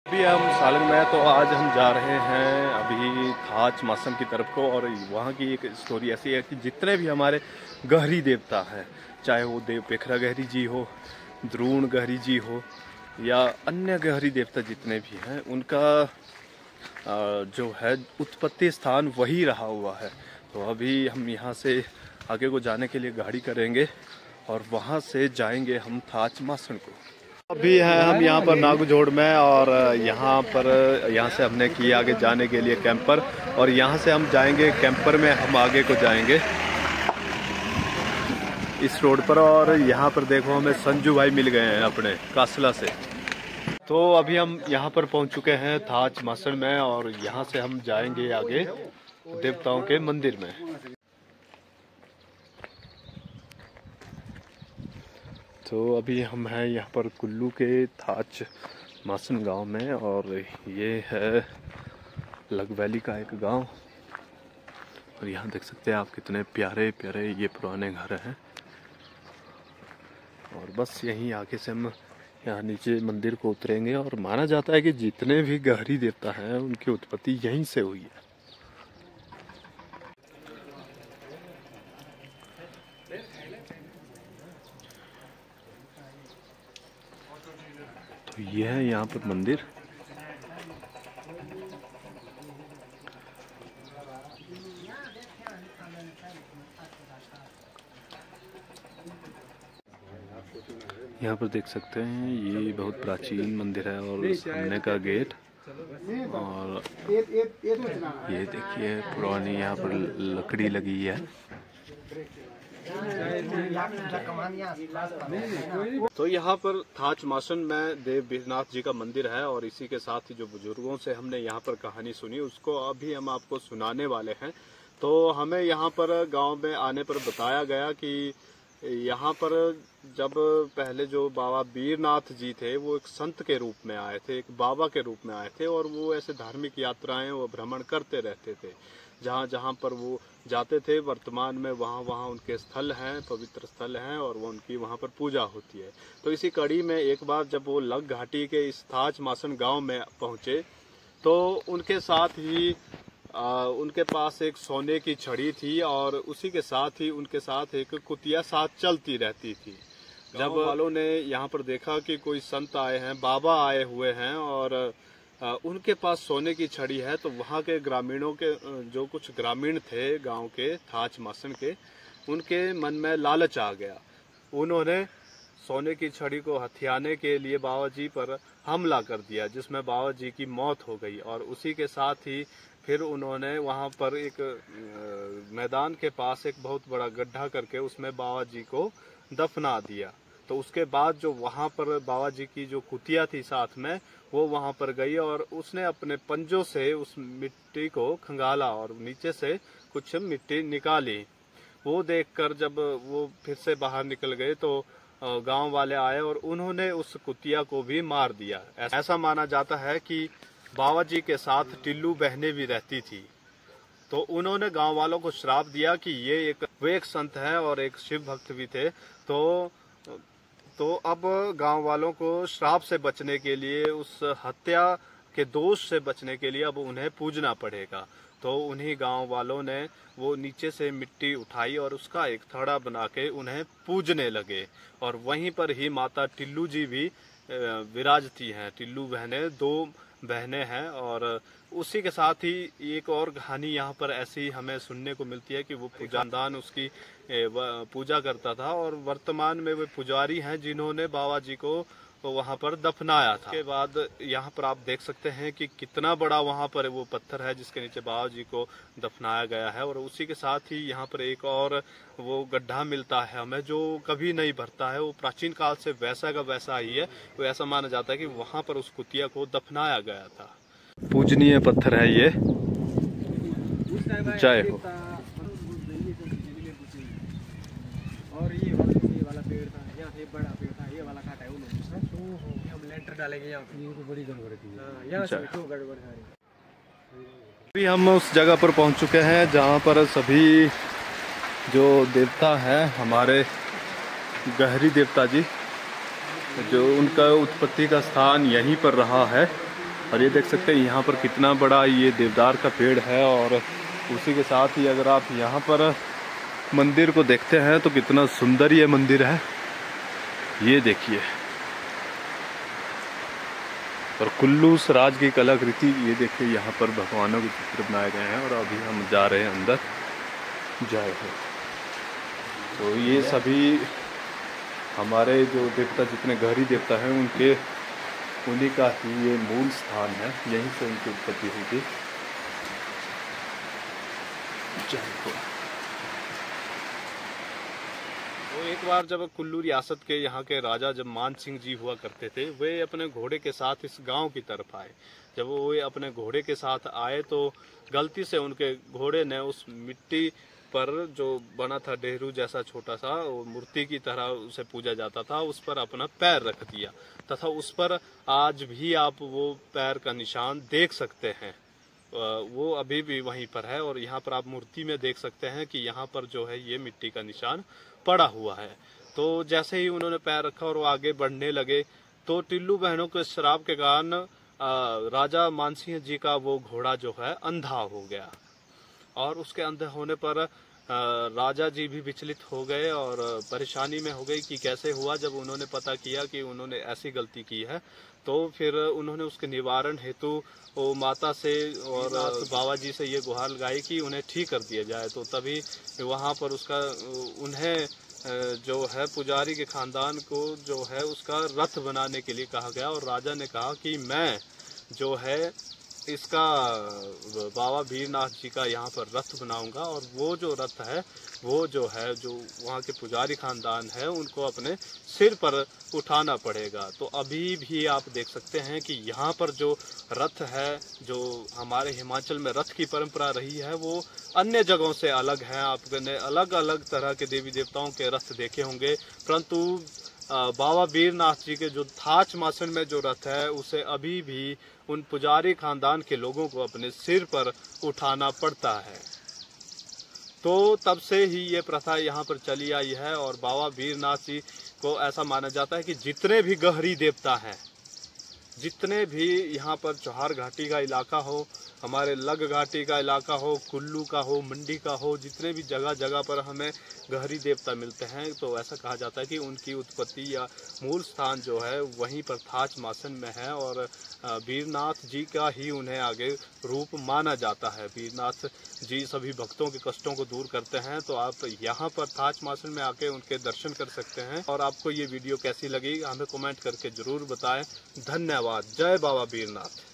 अभी हम सालन में, तो आज हम जा रहे हैं अभी थाच मासन की तरफ को। और वहाँ की एक स्टोरी ऐसी है कि जितने भी हमारे गहरी देवता हैं, चाहे वो देव पेखरा गहरी जी हो, द्रोण गहरी जी हो, या अन्य गहरी देवता जितने भी हैं, उनका जो है उत्पत्ति स्थान वही रहा हुआ है। तो अभी हम यहाँ से आगे को जाने के लिए गाड़ी करेंगे और वहाँ से जाएंगे हम थाच मासन को। अभी हैं हम यहाँ पर नागजोड़ में, और यहाँ से हमने किया आगे जाने के लिए कैंपर, और यहाँ से हम जाएंगे कैंपर में, हम आगे को जाएंगे इस रोड पर। और यहाँ पर देखो हमें संजू भाई मिल गए हैं अपने कासला से। तो अभी हम यहाँ पर पहुँच चुके हैं थाच मासन में, और यहाँ से हम जाएंगे आगे देवताओं के मंदिर में। तो अभी हम हैं यहाँ पर कुल्लू के थाच मासन गांव में, और ये है लगवैली का एक गांव। और यहाँ देख सकते हैं आप कितने प्यारे प्यारे ये पुराने घर हैं। और बस यहीं आगे से हम यहाँ नीचे मंदिर को उतरेंगे, और माना जाता है कि जितने भी गहरी देवता हैं उनकी उत्पत्ति यहीं से हुई है। तो ये है यहाँ पर मंदिर। यहाँ पर देख सकते हैं ये बहुत प्राचीन मंदिर है, और सामने का गेट, और ये देखिए पुरानी यहाँ पर लकड़ी लगी है। तो यहाँ पर थाच मासन में देव बीरनाथ जी का मंदिर है, और इसी के साथ ही जो बुजुर्गों से हमने यहाँ पर कहानी सुनी उसको अभी हम आपको सुनाने वाले हैं। तो हमें यहाँ पर गांव में आने पर बताया गया कि यहाँ पर जब पहले जो बाबा बीरनाथ जी थे वो एक संत के रूप में आए थे, एक बाबा के रूप में आए थे, और वो ऐसे धार्मिक यात्राएं वो भ्रमण करते रहते थे। जहाँ जहाँ पर वो जाते थे वर्तमान में वहाँ उनके स्थल हैं, पवित्र स्थल हैं, और वो उनकी वहाँ पर पूजा होती है। तो इसी कड़ी में एक बार जब वो लग घाटी के इस थाच मासन गाँव में पहुँचे, तो उनके साथ ही उनके पास एक सोने की छड़ी थी, और उसी के साथ ही उनके साथ एक कुतिया साथ चलती रहती थी। जब वालों ने यहाँ पर देखा कि कोई संत आए हैं, बाबा आए हुए हैं, और उनके पास सोने की छड़ी है, तो वहाँ के ग्रामीणों के जो कुछ ग्रामीण थे गांव के थाच मासन के, उनके मन में लालच आ गया। उन्होंने सोने की छड़ी को हथियाने के लिए बाबा जी पर हमला कर दिया, जिसमें बाबा जी की मौत हो गई। और उसी के साथ ही फिर उन्होंने वहां पर एक मैदान के पास एक बहुत बड़ा गड्ढा करके उसमें बाबा जी को दफना दिया। तो उसके बाद जो वहां पर बाबा जी की जो कुतिया थी साथ में, वो वहां पर गई, और उसने अपने पंजों से उस मिट्टी को खंगाला और नीचे से कुछ मिट्टी निकाली। वो देखकर जब वो फिर से बाहर निकल गए, तो गांव वाले आए और उन्होंने उस कुतिया को भी मार दिया। ऐसा माना जाता है कि बाबा जी के साथ टिल्लू बहनें भी रहती थी। तो उन्होंने गांव वालों को श्राप दिया कि वे एक संत हैं और एक शिव भक्त भी थे। तो अब गांव वालों को श्राप से बचने के लिए, उस हत्या के दोष से बचने के लिए अब उन्हें पूजना पड़ेगा। तो उन्हीं गांव वालों ने वो नीचे से मिट्टी उठाई और उसका एक थड़ा बना के उन्हें पूजने लगे। और वहीं पर ही माता टिल्लू जी भी विराजती हैं। टिल्लू बहनें, 2 बहनें हैं। और उसी के साथ ही एक और कहानी यहाँ पर ऐसी हमें सुनने को मिलती है कि वो पूजादान उसकी पूजा करता था, और वर्तमान में वे पुजारी हैं जिन्होंने बाबा जी को वहाँ पर दफनाया था। उसके बाद यहाँ पर आप देख सकते हैं कि कितना बड़ा वहाँ पर वो पत्थर है जिसके नीचे बाबा जी को दफनाया गया है। और उसी के साथ ही यहाँ पर एक और वो गड्ढा मिलता है हमें, जो कभी नहीं भरता है। वो प्राचीन काल से वैसा का वैसा ही है। तो ऐसा माना जाता है कि वहाँ पर उस कुतिया को दफनाया गया था। पूजनीय पत्थर है ये। जय हो। और ये वाला पेड़ था, यहाँ से बड़ा पेड़ था, ये वाला काटा है उन्होंने, तो हम लेंटर डालेंगे यहाँ पे। ये तो बड़ी गड़बड़ थी। यहाँ से तो गड़बड़ सारी। अभी हम उस जगह पर पहुंच चुके हैं जहाँ पर सभी जो देवता हैं हमारे गहरी देवता जी, जो उनका उत्पत्ति का स्थान यहीं पर रहा है। और ये देख सकते हैं यहाँ पर कितना बड़ा ये देवदार का पेड़ है, और उसी के साथ ही अगर आप यहाँ पर मंदिर को देखते हैं तो कितना सुंदर ये मंदिर है, ये देखिए। और कुल्लू सराज की कलाकृति, ये देखिए यहाँ पर भगवानों के चित्र बनाए गए हैं। और अभी हम जा रहे हैं अंदर, जय हो। तो ये सभी हमारे जो देवता, जितने गहरी देवता हैं, उन्हीं का ही ये मूल स्थान है, यहीं से उनकी उत्पत्ति हुई थी। जय हो। तो एक बार जब कुल्लू रियासत के यहाँ के राजा जब मान सिंह जी हुआ करते थे, वे अपने घोड़े के साथ इस गांव की तरफ आए। जब वो अपने घोड़े के साथ आए तो गलती से उनके घोड़े ने उस मिट्टी पर जो बना था डेहरू जैसा छोटा सा, वो मूर्ति की तरह उसे पूजा जाता था, उस पर अपना पैर रख दिया, तथा उस पर आज भी आप वो पैर का निशान देख सकते हैं। वो अभी भी वहीं पर है। और यहाँ पर आप मूर्ति में देख सकते हैं कि यहाँ पर जो है ये मिट्टी का निशान पड़ा हुआ है। तो जैसे ही उन्होंने पैर रखा और वो आगे बढ़ने लगे, तो टिल्लू बहनों के श्राप के कारण राजा मानसिंह जी का वो घोड़ा जो है अंधा हो गया। और उसके अंधे होने पर राजा जी भी विचलित हो गए और परेशानी में हो गई कि कैसे हुआ। जब उन्होंने पता किया कि उन्होंने ऐसी गलती की है, तो फिर उन्होंने उसके निवारण हेतु वो माता से और बाबा जी से ये गुहार लगाई कि उन्हें ठीक कर दिया जाए। तो तभी वहाँ पर उसका उन्हें जो है पुजारी के खानदान को जो है उसका रथ बनाने के लिए कहा गया। और राजा ने कहा कि मैं जो है इसका बाबा वीरनाथ जी का यहाँ पर रथ बनाऊंगा, और वो जो रथ है वो जो है जो वहाँ के पुजारी खानदान है उनको अपने सिर पर उठाना पड़ेगा। तो अभी भी आप देख सकते हैं कि यहाँ पर जो रथ है, जो हमारे हिमाचल में रथ की परंपरा रही है, वो अन्य जगहों से अलग है। आपने अलग अलग तरह के देवी देवताओं के रथ देखे होंगे, परंतु बाबा वीरनाथ जी के जो थाच मासन में जो रथ है, उसे अभी भी उन पुजारी खानदान के लोगों को अपने सिर पर उठाना पड़ता है। तो तब से ही ये प्रथा यहाँ पर चली आई है। और बाबा वीरनाथ जी को ऐसा माना जाता है कि जितने भी गहरी देवता हैं, जितने भी यहाँ पर चौहार घाटी का इलाका हो, हमारे लग घाटी का इलाका हो, कुल्लू का हो, मंडी का हो, जितने भी जगह जगह पर हमें गहरी देवता मिलते हैं, तो ऐसा कहा जाता है कि उनकी उत्पत्ति या मूल स्थान जो है वहीं पर थाच मासन में है। और वीरनाथ जी का ही उन्हें आगे रूप माना जाता है। वीरनाथ जी सभी भक्तों के कष्टों को दूर करते हैं। तो आप यहाँ पर थाच मासन में आके उनके दर्शन कर सकते हैं। और आपको ये वीडियो कैसी लगी हमें कमेंट करके जरूर बताएं। धन्यवाद। जय बाबा वीरनाथ।